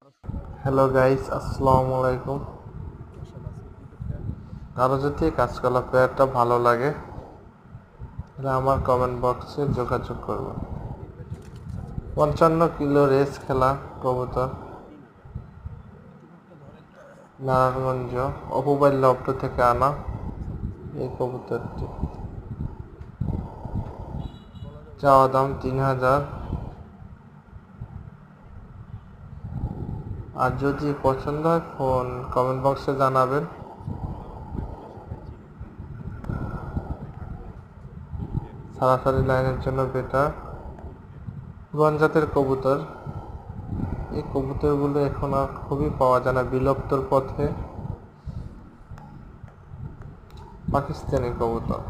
Hello guys, আসসালামু আলাইকুম। কারো যদি এই কাজকলাপে একটা ভালো লাগে তাহলে আমার কমেন্ট বক্সে যোগাযোগ করবো। 55 কিলো রেস খেলা কবুতর, নারায়ণগঞ্জ অপুবাইল লফট থেকে আনা এই কবুতরটি। চাওয়া দাম 3000। আর যদি পছন্দ হয় ফোন কমেন্ট বক্সে জানাবেন। সরাসরি লাইনের জন্য বেটার। গঞ্জাতের কবুতর, এই কবুতরগুলো এখন আর খুবই পাওয়া যায় না, বিলুপ্তর পথে। পাকিস্তানি কবুতর।